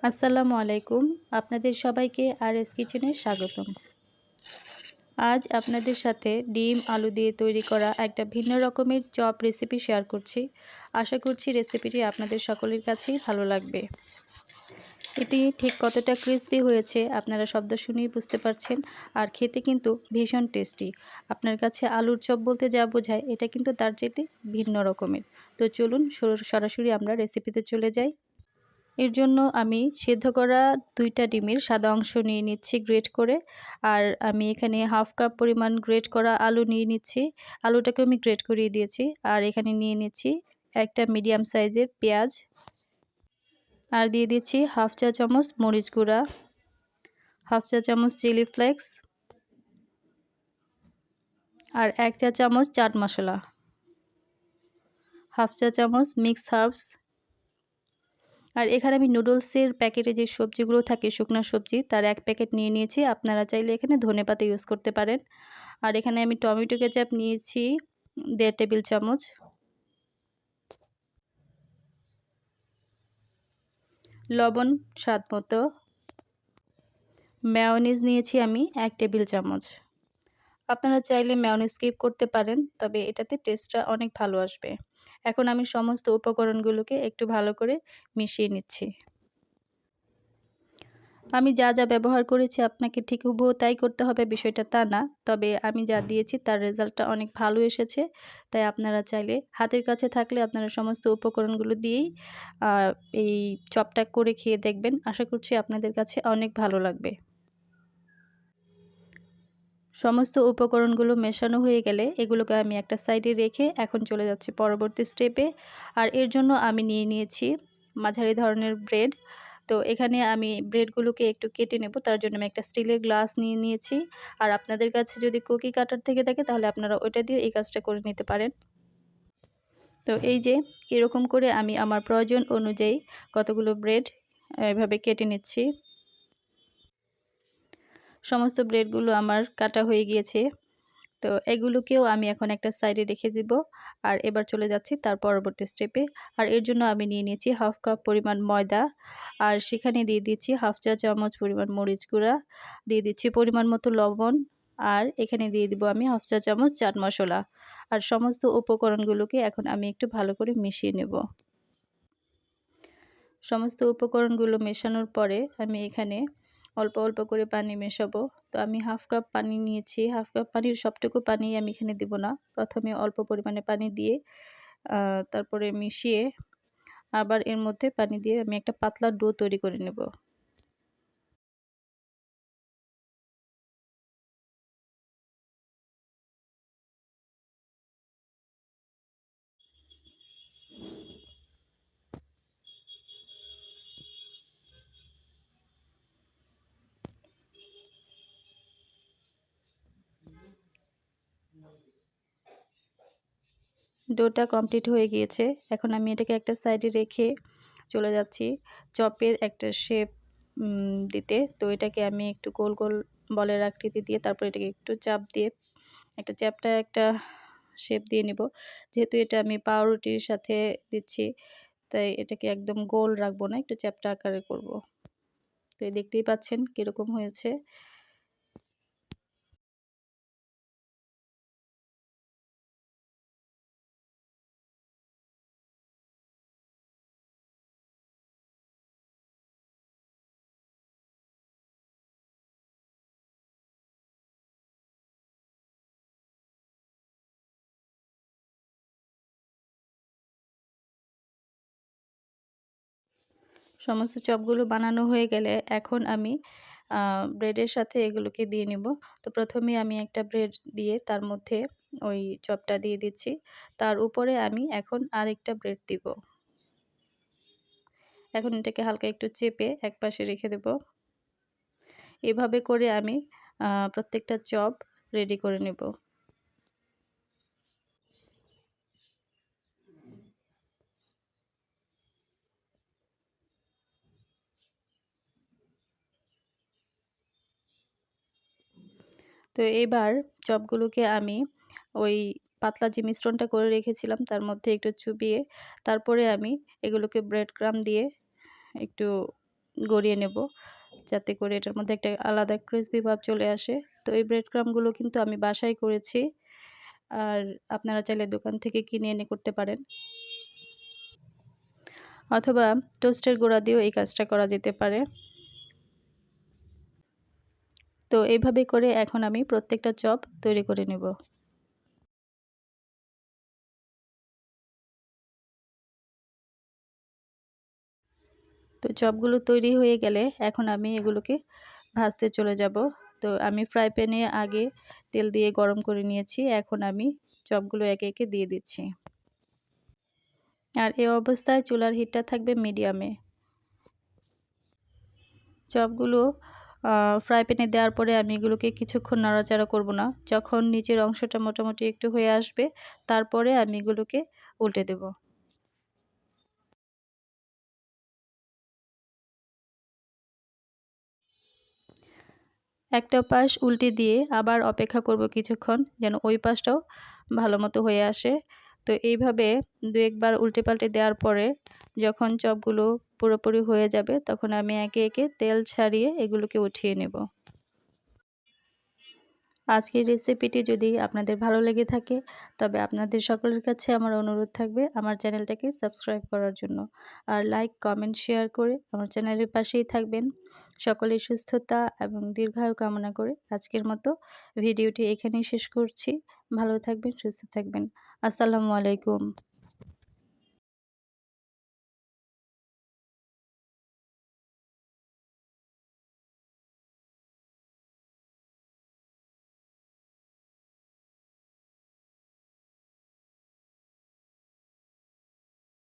আসসালামু আলাইকুম। আপনাদের সবাইকে আরএস কিচেনে স্বাগতম। আজ আপনাদের সাথে ডিম আলু দিয়ে তৈরি করা একটা ভিন্ন রকমের চপ রেসিপি শেয়ার করছি। আশা করছি রেসিপিটি আপনাদের সকলের কাছেই ভালো লাগবে। এটি ঠিক কতটা ক্রিসপি হয়েছে আপনারা শব্দ শুনেই বুঝতে পারছেন, আর খেতে কিন্তু ভীষণ টেস্টি। আপনার কাছে আলুর চপ বলতে যা বোঝায় এটা কিন্তু তার চাইতে ভিন্ন রকমের। তো চলুন সরাসরি আমরা রেসিপিতে চলে যাই। এর জন্য আমি সেদ্ধ করা 2টা ডিমের সাদা অংশ নিয়ে নিচ্ছি গ্রেট করে। আর আমি এখানে হাফ কাপ পরিমাণ গ্রেট করা আলু নিয়ে নিচ্ছি। আলুটাকে আমি গ্রেট করিয়ে দিয়েছি। আর এখানে নিয়ে নিচ্ছি একটা মিডিয়াম সাইজের পেঁয়াজ। আর দিয়ে দিচ্ছি হাফ চা চামচ মরিচ গুঁড়া, হাফ চা চামচ চিলি ফ্লেক্স, আর 1 চা চামচ চাট মশলা, হাফ চা চামচ মিক্স হার্বস। আর এখানে আমি নুডলসের প্যাকেটে যে সবজিগুলো থাকে শুকনো সবজি তার 1 প্যাকেট নিয়ে নিয়েছি। আপনারা চাইলে এখানে ধনেপাতা ইউজ করতে পারেন। আর এখানে আমি টমেটো কেচাপ নিয়েছি 1.5 টেবিল চামচ, লবণ স্বাদ মতো, মেয়োনিজ নিয়েছি আমি 1 টেবিল চামচ। আপনারা চাইলে মেয়োনিজ স্কিপ করতে পারেন, তবে এটাতে টেস্টটা অনেক ভালো আসবে। এখন আমি সমস্ত উপকরণগুলোকে একটু ভালো করে মিশিয়ে নিচ্ছি। আমি যা ব্যবহার করেছি আপনাকে ঠিক হুবহু তাই করতে হবে বিষয়টা তা না। তবে আমি যা দিয়েছি তার রেজাল্টটা অনেক ভালো এসেছে। তাই আপনারা চাইলে হাতের কাছে থাকলে আপনারা সমস্ত উপকরণগুলো দিয়েই এই চপটা করে খেয়ে দেখবেন। আশা করছি আপনাদের কাছে অনেক ভালো লাগবে। সমস্ত উপকরণগুলো মেশানো হয়ে গেলে এগুলোকে আমি একটা সাইডে রেখে এখন চলে যাচ্ছি পরবর্তী স্টেপে। আর এর জন্য আমি নিয়ে নিয়েছি মাঝারি ধরনের ব্রেড। তো এখানে আমি ব্রেডগুলোকে একটু কেটে নেব, তার জন্য আমি একটা স্টিলের গ্লাস নিয়ে নিয়েছি। আর আপনাদের কাছে যদি কুকি কাটার থেকে থাকে তাহলে আপনারা ওইটা দিয়ে এই কাজটা করে নিতে পারেন। তো এই যে এরকম করে আমি আমার প্রয়োজন অনুযায়ী কতগুলো ব্রেড এভাবে কেটে নিচ্ছি। সমস্ত ব্রেডগুলো আমার কাটা হয়ে গিয়েছে। তো এগুলোকেও আমি এখন একটা সাইডে রেখে দিব। আর এবার চলে যাচ্ছি তার পরবর্তী স্টেপে। আর এর জন্য আমি নিয়ে নিয়েছি হাফ কাপ পরিমাণ ময়দা। আর সেখানে দিয়ে দিচ্ছি হাফ চা চামচ পরিমাণ মরিচ গুঁড়া, দিয়ে দিচ্ছি পরিমাণ মতো লবণ। আর এখানে দিয়ে দিব আমি হাফ চা চামচ চাট মশলা। আর সমস্ত উপকরণগুলোকে এখন আমি একটু ভালো করে মিশিয়ে নেব। সমস্ত উপকরণগুলো মেশানোর পরে আমি এখানে অল্প অল্প করে পানি মেশাবো। তো আমি হাফ কাপ পানি নিয়েছি। হাফ কাপ পানির সবটুকু পানি আমি এখানে দিব না। প্রথমে অল্প পরিমাণে পানি দিয়ে তারপরে মিশিয়ে আবার এর মধ্যে পানি দিয়ে আমি একটা পাতলা ডো তৈরি করে নেব। ডোটা কমপ্লিট হয়ে গিয়েছে। এখন আমি এটাকে একটা সাইডে রেখে চলে যাচ্ছি চপের একটা শেপ দিতে। তো এটাকে আমি একটু গোল গোল বলের আকৃতি দিয়ে তারপর এটাকে একটু চাপ দিয়ে একটা চ্যাপ্টা একটা শেপ দিয়ে নিব। যেহেতু এটা আমি পাউরুটির সাথে দিচ্ছি, তাই এটাকে একদম গোল রাখবো না, একটু চ্যাপ্টা আকারে করব। তো এই দেখতেই পাচ্ছেন কীরকম হয়েছে। সমস্ত চপগুলো বানানো হয়ে গেলে এখন আমি ব্রেডের সাথে এগুলোকে দিয়ে নিব। তো প্রথমে আমি একটা ব্রেড দিয়ে তার মধ্যে ওই চপটা দিয়ে দিচ্ছি। তার উপরে আমি এখন আরেকটা ব্রেড দিব। এখন এটাকে হালকা একটু চেপে একপাশে রেখে দেব। এভাবে করে আমি প্রত্যেকটা চপ রেডি করে নেব। তো এবার চপগুলোকে আমি ওই পাতলা যে মিশ্রণটা করে রেখেছিলাম তার মধ্যে একটু চুবিয়ে তারপরে আমি এগুলোকে ব্রেড ক্রাম্ব দিয়ে একটু গড়িয়ে নেব, যাতে করে এটার মধ্যে একটা আলাদা ক্রিসপি ভাব চলে আসে। তো এই ব্রেড ক্রাম্বগুলো কিন্তু আমি বাসায় করেছি, আর আপনারা চাইলে দোকান থেকে কিনে এনে করতে পারেন, অথবা টোস্টের গুঁড়া দিয়েও এই কাজটা করা যেতে পারে। তো এইভাবে করে এখন আমি প্রত্যেকটা চপ তৈরি করে নেব। তো চপগুলো তৈরি হয়ে গেলে এখন আমি এগুলোকে ভাজতে চলে যাব। তো আমি ফ্রাই প্যানে আগে তেল দিয়ে গরম করে নিয়েছি, এখন আমি চপগুলো একে একে দিয়ে দিচ্ছি। আর এই অবস্থায় চুলার হিটটা থাকবে মিডিয়ামে। চপগুলো ফ্রাই প্যানে দেওয়ার পরে আমি এগুলোকে কিছুক্ষণ নাড়াচাড়া করব না। যখন নিচের অংশটা মোটামুটি একটু হয়ে আসবে, তারপরে আমি এগুলোকে উল্টে দেব। একটা পাশ উল্টে দিয়ে আবার অপেক্ষা করব কিছুক্ষণ, যেন ওই পাশটাও ভালো মতো হয়ে আসে। তো এইভাবে ২-১ বার উল্টে পাল্টে দেওয়ার পরে যখন চপগুলো পুরোপুরি হয়ে যাবে, তখন আমি একে একে তেল ছাড়িয়ে এগুলোকে উঠিয়ে নেব। আজকের রেসিপিটি যদি আপনাদের ভালো লেগে থাকে, তবে আপনাদের সকলের কাছে আমার অনুরোধ থাকবে আমার চ্যানেলটাকে সাবস্ক্রাইব করার জন্য। আর লাইক, কমেন্ট, শেয়ার করে আমার চ্যানেলের পাশেই থাকবেন। সকলের সুস্থতা এবং দীর্ঘায়ু কামনা করে আজকের মতো ভিডিওটি এখানেই শেষ করছি। ভালো থাকবেন, সুস্থ থাকবেন। আসসালামু আলাইকুম।